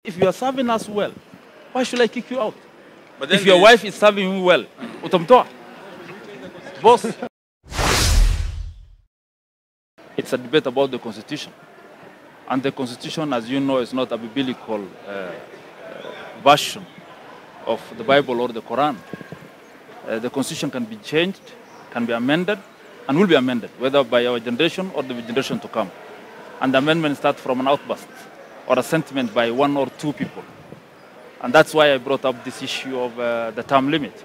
If you are serving us well, why should I kick you out? But then if your wife is serving you well, utamtoa. Boss. It's a debate about the Constitution. And the Constitution, as you know, is not a biblical version of the Bible or the Quran. The Constitution can be changed, can be amended, and will be amended, whether by our generation or the generation to come. And the amendment starts from an outburst or a sentiment by one or two people. And that's why I brought up this issue of the term limit.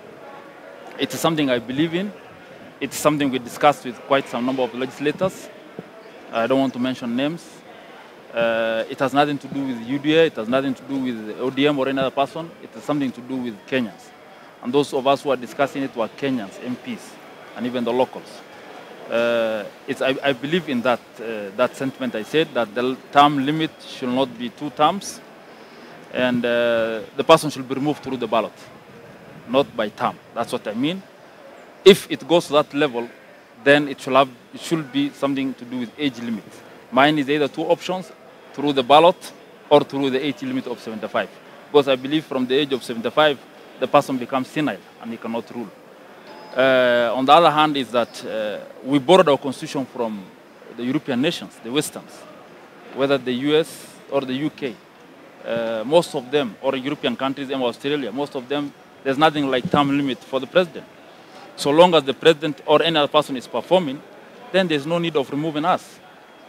It is something I believe in. It's something we discussed with quite some number of legislators. I don't want to mention names. It has nothing to do with UDA. It has nothing to do with ODM or any other person. It has something to do with Kenyans. And those of us who are discussing it were Kenyans, MPs, and even the locals. I believe in that, that sentiment I said, that the term limit should not be 2 terms, and the person should be removed through the ballot, not by term. That's what I mean. If it goes to that level, then it should be something to do with age limit. Mine is either 2 options, through the ballot or through the age limit of 75. Because I believe from the age of 75, the person becomes senile and he cannot rule. On the other hand is that we borrowed our constitution from the European nations, the Westerns, whether the US or the UK. Most of them, or European countries and Australia, most of them, there's nothing like term limit for the president. So long as the president or any other person is performing, then there's no need of removing us.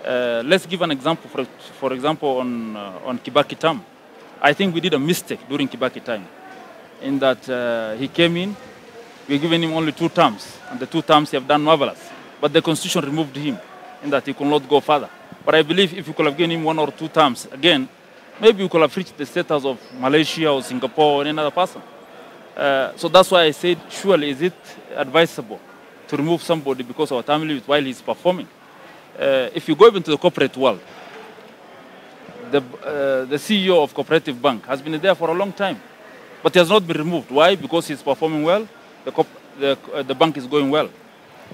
Let's give an example, for example, on Kibaki term. I think we did a mistake during Kibaki time, in that he came in, we're giving him only 2 terms, and the 2 terms he have done marvelous. But the constitution removed him, in that he could not go further. But I believe if you could have given him 1 or 2 terms, again, maybe we could have reached the status of Malaysia or Singapore or any other person. So that's why I said, surely is it advisable to remove somebody because of a term limit while he's performing? If you go into the corporate world, the CEO of Cooperative Bank has been there for a long time, but he has not been removed. Why? Because he's performing well, the bank is going well.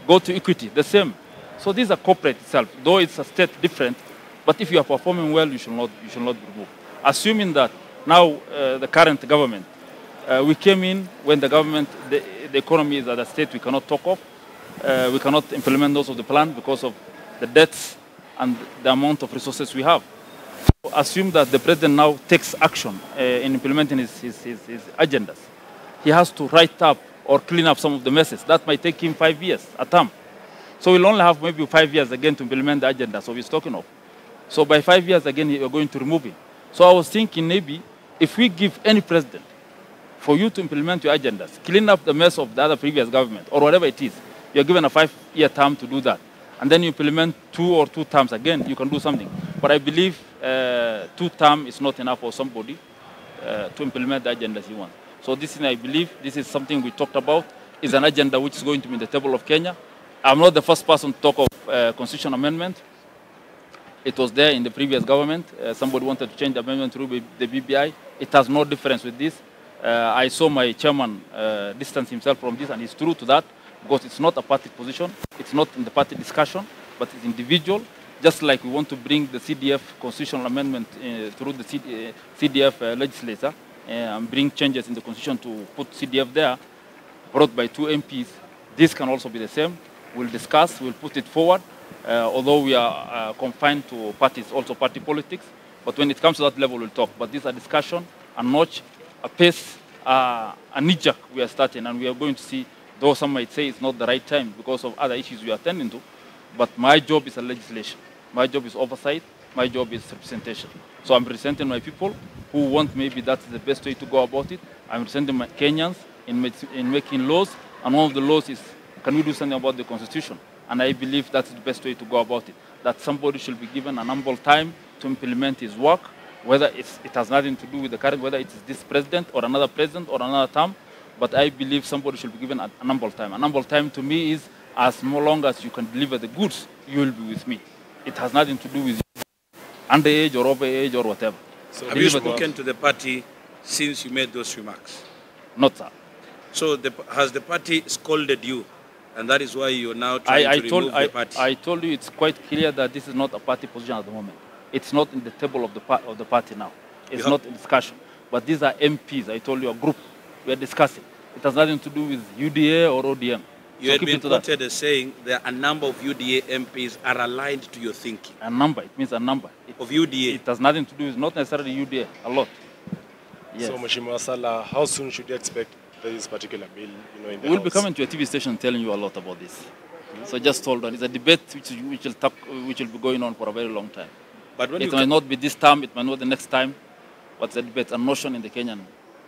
Go to Equity, the same. So these are corporate itself, though it's a state different, but if you are performing well, you should not be removed. Assuming that now the current government, we came in when the government, the economy is at a state we cannot talk of. We cannot implement those of the plan because of the debts and the amount of resources we have. Assume that the president now takes action in implementing his agendas. He has to write up or clean up some of the messes. That might take him 5 years, a term. So we'll only have maybe 5 years again to implement the agenda so he's talking of. So by 5 years again, you're going to remove him. So I was thinking maybe if we give any president for you to implement your agendas, clean up the mess of the other previous government or whatever it is, you're given a 5-year term to do that. And then you implement 2 terms again, you can do something. But I believe 2 terms is not enough for somebody to implement the agendas he wants. So this is, I believe, this is something we talked about, is an agenda which is going to be in the table of Kenya. I'm not the first person to talk of constitution amendment. It was there in the previous government. Somebody wanted to change the amendment through the BBI. It has no difference with this. I saw my chairman distance himself from this, and he's true to that, because it's not a party position. It's not in the party discussion, but it's individual. Just like we want to bring the CDF constitutional amendment through the CDF legislature and bring changes in the constitution to put CDF there, brought by 2 MPs. This can also be the same. We'll discuss, we'll put it forward, although we are confined to parties, also party politics. But when it comes to that level, we'll talk. But this is a discussion, a notch, a pace, a knee-jerk we are starting, and we are going to see, though some might say it's not the right time because of other issues we are attending to, but my job is a legislation. My job is oversight. My job is representation. So I'm representing my people who want maybe that's the best way to go about it. I'm representing my Kenyans in making laws, and one of the laws is, can we do something about the Constitution? And I believe that's the best way to go about it, that somebody should be given an ample time to implement his work, whether it has nothing to do with the current, whether it's this president or another term, but I believe somebody should be given an ample time. An ample time to me is as long as you can deliver the goods, you will be with me. It has nothing to do with underage or overage or whatever. So have you spoken to the party since you made those remarks? Not, sir. So has the party scolded you, and that is why you're now trying to remove the party? I told you it's quite clear that this is not a party position at the moment. It's not in the table of the party now. It's not a discussion. But these are MPs, I told you, a group. We are discussing. It has nothing to do with UDA or ODM. You had been quoted as saying that a number of UDA MPs are aligned to your thinking. A number, it means a number. Of UDA? It has nothing to do with, not necessarily UDA, a lot. Yes. So, Mheshimiwa Salah, how soon should you expect this particular bill, in the We'll House? be coming to a TV station telling you a lot about this. So just hold on. It's a debate which will be going on for a very long time. But when it might not be this time, it might not be the next time, but it's a debate, a notion in the Kenyan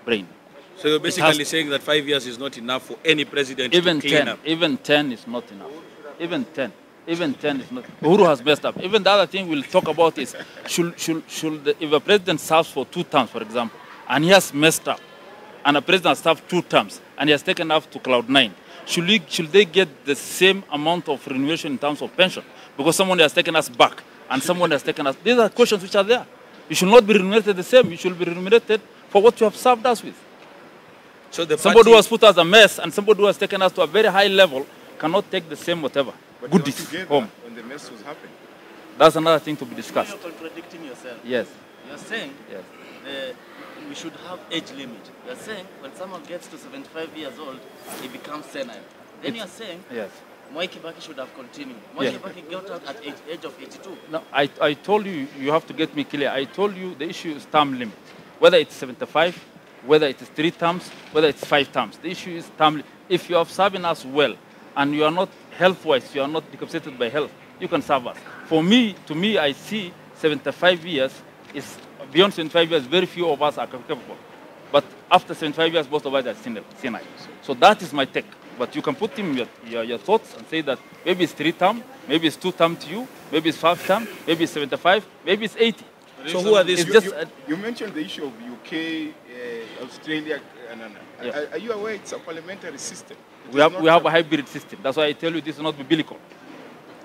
brain. So you're basically saying that 5 years is not enough for any president to clean up? Even 10 is not enough. Even 10 is not. Uhuru has messed up. Even the other thing we'll talk about is, if a president serves for 2 terms, for example, and he has messed up, and a president has served 2 terms, and he has taken up to cloud 9, should they get the same amount of remuneration in terms of pension? Because someone has taken us back, and someone has taken us... These are questions which are there. You should not be remunerated the same. You should be remunerated for what you have served us with. So the somebody who has put us a mess and somebody who has taken us to a very high level cannot take the same whatever. But goodies home. When the mess was happening. That's another thing to be discussed. You're contradicting yourself. Yes. You're saying we should have age limit. You're saying when someone gets to 75 years old, he becomes senile. Then you're saying Mwai Kibaki should have continued. Mwai Kibaki got out at age of 82. No, I told you, you have to get me clear. I told you the issue is term limit. Whether it's 75, whether it is 3 terms, whether it's 5 terms. The issue is term limit. If you are serving us well, and you are not health-wise, you are not decapitated by health, you can serve us. For me, to me, I see 75 years is, beyond 75 years, very few of us are capable. But after 75 years, most of us are senile. So that is my take. But you can put in your thoughts and say that maybe it's 3 term, maybe it's 2 term to you, maybe it's 5 term, maybe it's 75, maybe it's 80. So who are these? You mentioned the issue of UK, Australia. Are you aware it's a parliamentary system? We have a hybrid system. That's why I tell you this is not biblical.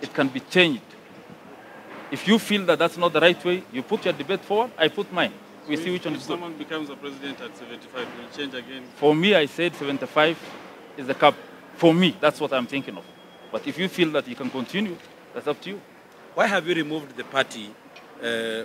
It can be changed. If you feel that that's not the right way, you put your debate forward, I put mine. We see which one is good. If someone becomes a president at 75, will change again? For me, I said 75 is the cap. For me, that's what I'm thinking of. But if you feel that you can continue, that's up to you. Why have you removed the party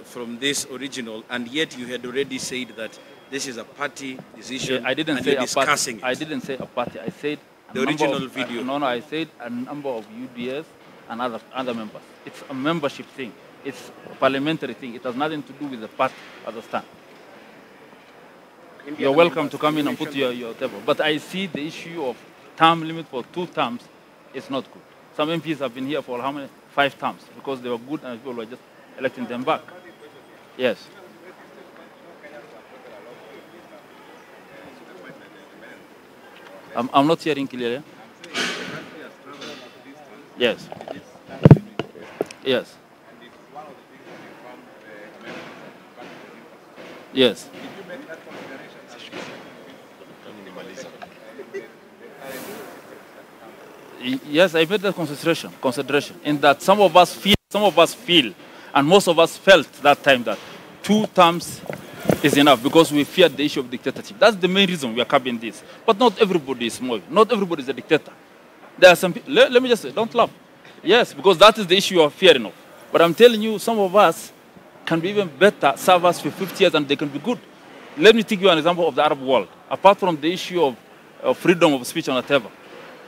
from this original, and yet you had already said that this is a party decision? I didn't say a party. I didn't say a party. I said the original video. No, I said a number of UDS and other members. It's a membership thing. It's a parliamentary thing. It has nothing to do with the party as a stand. You're welcome to come in and put your table. But I see the issue of term limit for 2 terms is not good. Some MPs have been here for how many? 5 terms because they were good and people were just electing them back. Yes. I'm not hearing clearly. Yes. Yes. Yes. Yes, I made that consideration in that some of us feel, and most of us felt that time that 2 terms is enough because we feared the issue of dictatorship. That's the main reason we are covering this. But not everybody is Moi. Not everybody is a dictator. There are some people, let me just say, don't laugh. Yes, because that is the issue you are fearing of. But I'm telling you, some of us can be even better, serve us for 50 years and they can be good. Let me take you an example of the Arab world. Apart from the issue of freedom of speech and whatever,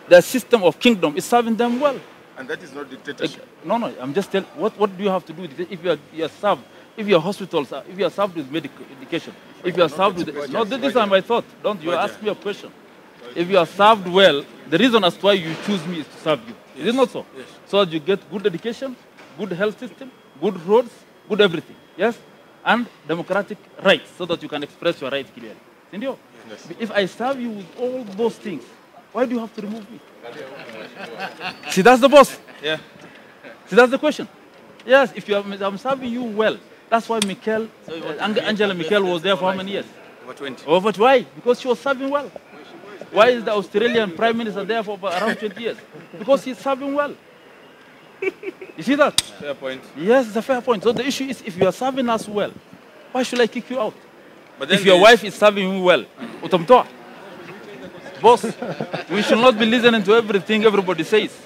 the system of kingdom is serving them well. And that is not dictatorship. No, I'm just telling, what do you have to do with it? If you are served, if your hospitals, if you are served with medical education, if you are served with... No, this is my thought. Don't you ask me a question. If you are served well, the reason as to why you choose me is to serve you. Is it not so? Yes. So that you get good education, good health system, good roads, good everything. Yes? And democratic rights so that you can express your rights clearly. Yes. If I serve you with all those things, why do you have to remove me? See, that's the boss. Yeah. See, that's the question. Yes, if I'm serving you well, that's why Angela Merkel was there for how many years? Over 20. Over why? Because she was serving well. Why is the Australian Prime Minister there for around 20 years? Because he's serving well. You see that? Fair point. Yes, it's a fair point. So the issue is, if you are serving us well, why should I kick you out? But then if your wife is serving you well, utamtoa. Boss, we should not be listening to everything everybody says.